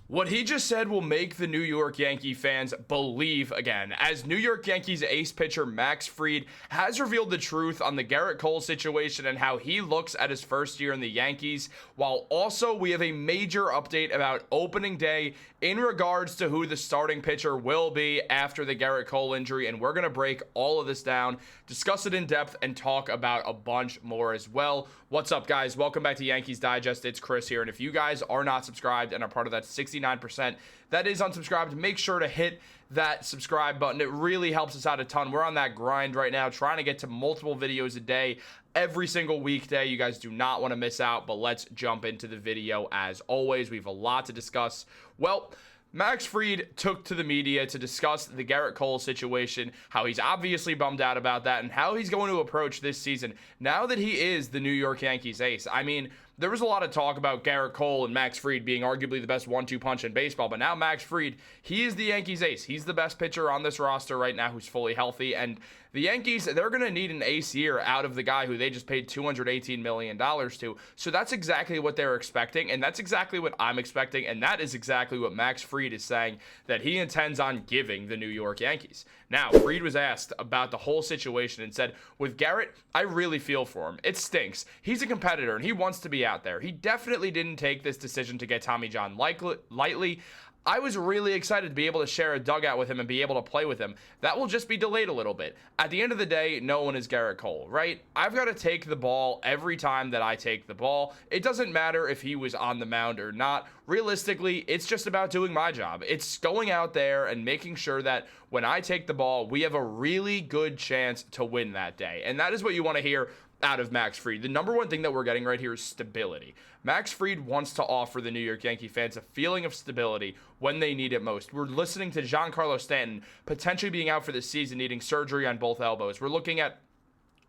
What he just said will make the New York Yankee fans believe again, as New York Yankees ace pitcher Max Fried has revealed the truth on the Gerrit Cole situation and how he looks at his first year in the Yankees, while also we have a major update about opening day in regards to who the starting pitcher will be after the Gerrit Cole injury, and we're going to break all of this down, discuss it in depth, and talk about a bunch more as well. What's up, guys? Welcome back to Yankees Digest. It's Chris here, and if you guys are not subscribed and are part of that 69% that is unsubscribed, make sure to hit that subscribe button. It really helps us out a ton. We're on that grind right now, trying to get to multiple videos a day every single weekday. You guys do not want to miss out, but let's jump into the video. As always, we have a lot to discuss. Well, Max Fried took to the media to discuss the Gerrit Cole situation, how he's obviously bummed out about that, and how he's going to approach this season now that he is the New York Yankees ace. I mean, there was a lot of talk about Gerrit Cole and Max Fried being arguably the best 1-2 punch in baseball, but now Max Fried, he is the Yankees ace. He's the best pitcher on this roster right now who's fully healthy, and the Yankees, they're going to need an ace year out of the guy who they just paid $218 million to. So that's exactly what they're expecting, and that's exactly what I'm expecting, and that is exactly what Max Fried is saying that he intends on giving the New York Yankees. Now, Fried was asked about the whole situation and said, with Gerrit, I really feel for him. It stinks. He's a competitor, and he wants to be out there. He definitely didn't take this decision to get Tommy John lightly. I was really excited to be able to share a dugout with him and be able to play with him. That will just be delayed a little bit. At the end of the day, no one is Gerrit Cole, right? I've got to take the ball every time that I take the ball. It doesn't matter if he was on the mound or not. Realistically, it's just about doing my job. It's going out there and making sure that when I take the ball, we have a really good chance to win that day. And that is what you want to hear out of Max Fried. The number one thing that we're getting right here is stability. Max Fried wants to offer the New York Yankee fans a feeling of stability when they need it most. We're listening to Giancarlo Stanton potentially being out for the season, needing surgery on both elbows. We're looking at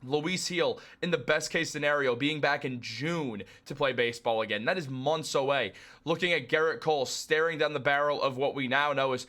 Luis Gil, in the best case scenario, being back in June to play baseball again. That is months away. Looking at Gerrit Cole staring down the barrel of what we now know is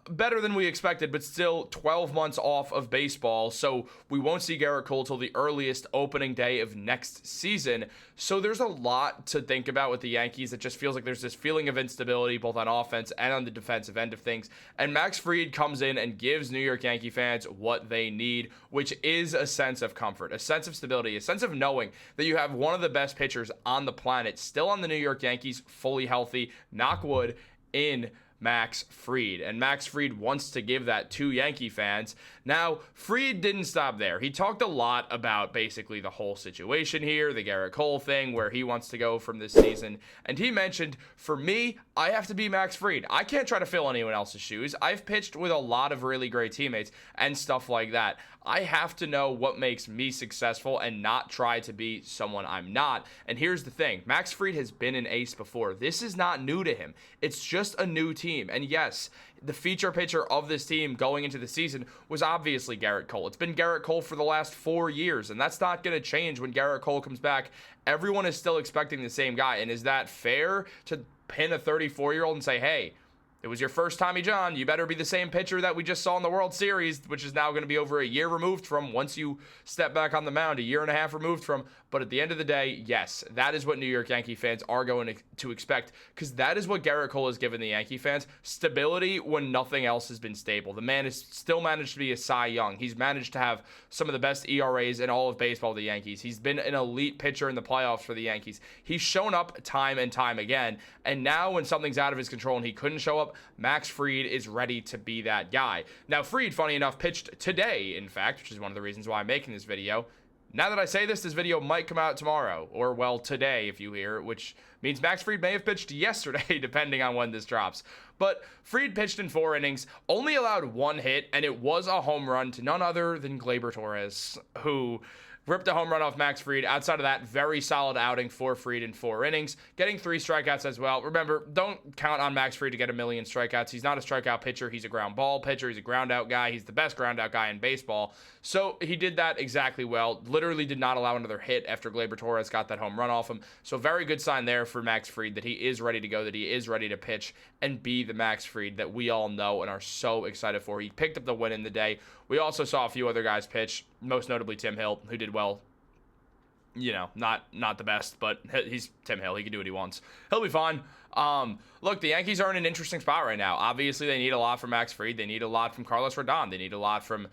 better than we expected, but still 12 months off of baseball, so we won't see Gerrit Cole till the earliest opening day of next season. So there's a lot to think about with the Yankees. It just feels like there's this feeling of instability both on offense and on the defensive end of things, and Max Fried comes in and gives New York Yankee fans what they need, which is a sense of comfort, a sense of stability, a sense of knowing that you have one of the best pitchers on the planet still on the New York Yankees, fully healthy, knock wood, in Max Fried. And Max Fried wants to give that to Yankee fans. Now, Fried didn't stop there. He talked a lot about basically the whole situation here, the Gerrit Cole thing, where he wants to go from this season. And he mentioned, for me, I have to be Max Fried. I can't try to fill anyone else's shoes. I've pitched with a lot of really great teammates and stuff like that. I have to know what makes me successful and not try to be someone I'm not. And here's the thing. Max Fried has been an ace before. This is not new to him. It's just a new team. And yes, the feature pitcher of this team going into the season was obviously Gerrit Cole. It's been Gerrit Cole for the last 4 years, and that's not going to change when Gerrit Cole comes back. Everyone is still expecting the same guy. And is that fair to pin a 34-year-old and say, hey, it was your first Tommy John. You better be the same pitcher that we just saw in the World Series, which is now going to be over a year removed from once you step back on the mound, a year and a half removed from. But at the end of the day, yes, that is what New York Yankee fans are going to expect, because that is what Gerrit Cole has given the Yankee fans, stability when nothing else has been stable. The man has still managed to be a Cy Young. He's managed to have some of the best ERAs in all of baseball with the Yankees. He's been an elite pitcher in the playoffs for the Yankees. He's shown up time and time again, and now when something's out of his control and he couldn't show up, Max Fried is ready to be that guy. Now, Fried, funny enough, pitched today, in fact, which is one of the reasons why I'm making this video. Now that I say this video might come out tomorrow, or, well, today if you hear, which means Max Fried may have pitched yesterday, depending on when this drops. But Fried pitched in 4 innings, only allowed 1 hit, and it was a home run to none other than Gleyber Torres, who ripped a home run off Max Fried. Outside of that, very solid outing for Fried in 4 innings, getting 3 strikeouts as well. Remember, don't count on Max Fried to get a million strikeouts. He's not a strikeout pitcher. He's a ground ball pitcher. He's a ground out guy. He's the best ground out guy in baseball. So he did that exactly well. Literally did not allow another hit after Gleyber Torres got that home run off him. So very good sign there for Max Fried that he is ready to go, that he is ready to pitch and be the Max Fried that we all know and are so excited for. He picked up the win in the day. We also saw a few other guys pitch, most notably Tim Hill, who did well. You know, not the best, but he's Tim Hill. He can do what he wants. He'll be fine. Look, the Yankees are in an interesting spot right now. Obviously, they need a lot from Max Fried. They need a lot from Carlos Rodon. They need a lot from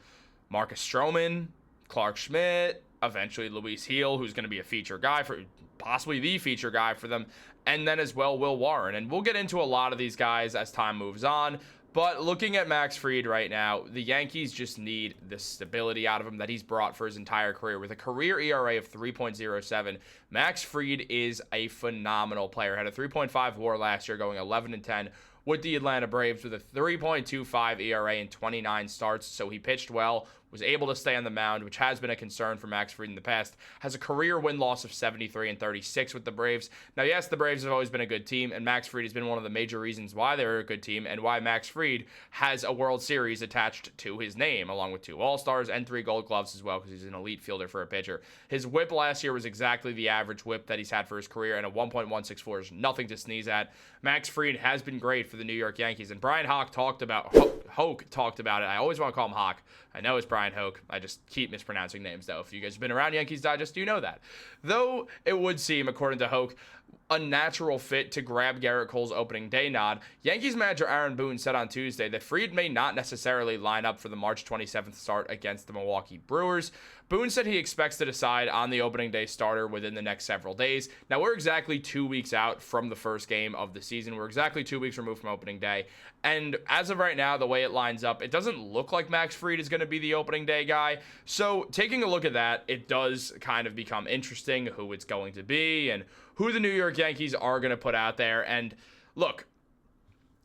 Marcus Stroman, Clark Schmidt, eventually Luis Gil, who's going to be a feature guy for possibly the feature guy for them, and then as well Will Warren. And we'll get into a lot of these guys as time moves on. But looking at Max Fried right now, the Yankees just need the stability out of him that he's brought for his entire career. With a career ERA of 3.07, Max Fried is a phenomenal player. Had a 3.5 WAR last year, going 11-10 with the Atlanta Braves with a 3.25 ERA in 29 starts. So he pitched well, was able to stay on the mound, which has been a concern for Max Fried in the past. Has a career win-loss of 73-36 with the Braves. Now, yes, the Braves have always been a good team, and Max Fried has been one of the major reasons why they're a good team and why Max Fried has a World Series attached to his name, along with 2 All-Stars and 3 Gold Gloves as well, because he's an elite fielder for a pitcher. His whip last year was exactly the average whip that he's had for his career, and a 1.164 is nothing to sneeze at. Max Fried has been great for the New York Yankees, and Brian Hoke talked about it. I always want to call him Hawk. I know it's Brian Hoke. I just keep mispronouncing names, though. If you guys have been around Yankees Digest, you know that. Though it would seem, according to Hoke, a natural fit to grab Gerrit Cole's opening day nod, Yankees manager Aaron Boone said on Tuesday that Fried may not necessarily line up for the March 27th start against the Milwaukee Brewers. Boone said he expects to decide on the opening day starter within the next several days. Now, we're exactly 2 weeks out from the first game of the season. We're exactly 2 weeks removed from opening day. And as of right now, the way it lines up, it doesn't look like Max Fried is going to be the opening day guy. So taking a look at that, it does kind of become interesting who it's going to be and who the New York Yankees are going to put out there. And look,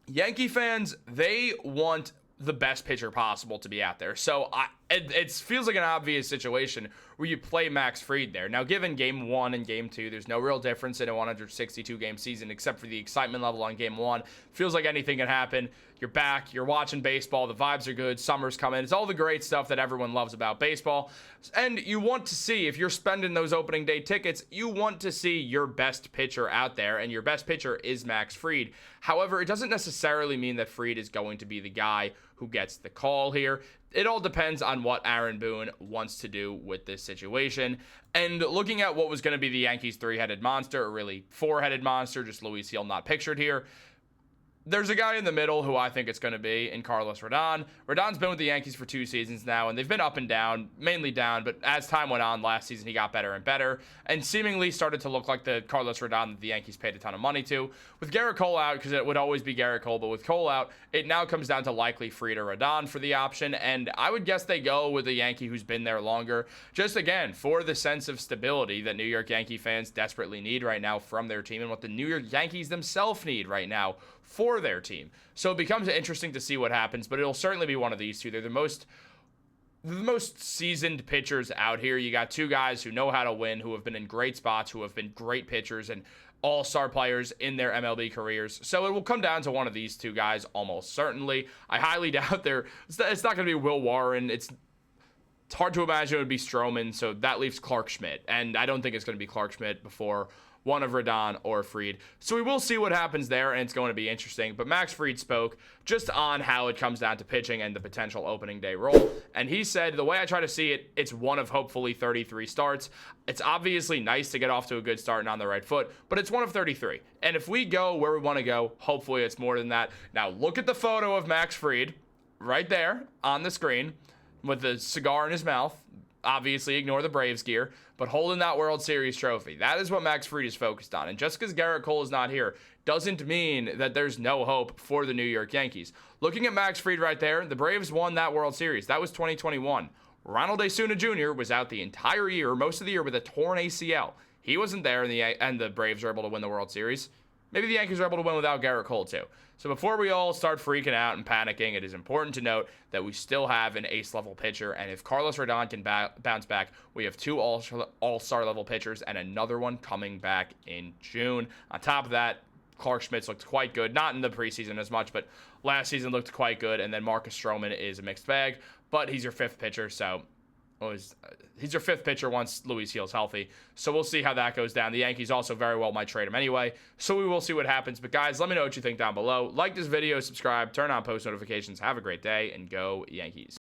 Yankee fans, they want the best pitcher possible to be out there. So it feels like an obvious situation where you play Max Fried there. Now, given Game 1 and Game 2, there's no real difference in a 162-game season except for the excitement level on Game 1. Feels like anything can happen. You're back. You're watching baseball. The vibes are good. Summer's coming. It's all the great stuff that everyone loves about baseball. And you want to see, if you're spending those opening day tickets, you want to see your best pitcher out there, and your best pitcher is Max Fried. However, it doesn't necessarily mean that Fried is going to be the guy who gets the call here. It all depends on what Aaron Boone wants to do with this situation. And looking at what was going to be the Yankees' 3-headed monster, or really 4-headed monster, just Luis Gil not pictured here, there's a guy in the middle who I think it's going to be in Carlos Rodon. Rodon's been with the Yankees for 2 seasons now, and they've been up and down, mainly down, but as time went on last season, he got better and better, and seemingly started to look like the Carlos Rodon that the Yankees paid a ton of money to. With Gerrit Cole out, because it would always be Gerrit Cole, but with Cole out, it now comes down to likely Fried or Rodon for the option, and I would guess they go with a Yankee who's been there longer, just again, for the sense of stability that New York Yankee fans desperately need right now from their team, and what the New York Yankees themselves need right now for their team. So it becomes interesting to see what happens, but it'll certainly be one of these two. They're the most seasoned pitchers out here. You got 2 guys who know how to win, who have been in great spots, who have been great pitchers and all-star players in their MLB careers. So it will come down to one of these 2 guys almost certainly. I highly doubt it's not going to be Will Warren. It's hard to imagine it would be Stroman, so that leaves Clark Schmidt. And I don't think it's going to be Clark Schmidt before one of Rodon or Fried. So we will see what happens there, and it's going to be interesting. But Max Fried spoke just on how it comes down to pitching and the potential opening day role. And he said, the way I try to see it, it's one of hopefully 33 starts. It's obviously nice to get off to a good start and on the right foot, but it's one of 33. And if we go where we want to go, hopefully it's more than that. Now look at the photo of Max Fried right there on the screen with the cigar in his mouth. Obviously, ignore the Braves gear, but holding that World Series trophy. That is what Max Fried is focused on. And just because Gerrit Cole is not here doesn't mean that there's no hope for the New York Yankees. Looking at Max Fried right there, the Braves won that World Series. That was 2021. Ronald Acuna Jr. was out the entire year, most of the year, with a torn ACL. He wasn't there, and the Braves were able to win the World Series. Maybe the Yankees are able to win without Gerrit Cole, too. So before we all start freaking out and panicking, it is important to note that we still have an ace-level pitcher, and if Carlos Rodon can bounce back, we have 2 all-star level pitchers and another one coming back in June. On top of that, Clark Schmidt looked quite good, not in the preseason as much, but last season looked quite good, and then Marcus Stroman is a mixed bag, but he's your 5th pitcher, so he's your 5th pitcher once Luis Gil's healthy. So we'll see how that goes down. The Yankees also very well might trade him anyway. So we will see what happens. But guys, let me know what you think down below. Like this video, subscribe, turn on post notifications. Have a great day, and go Yankees.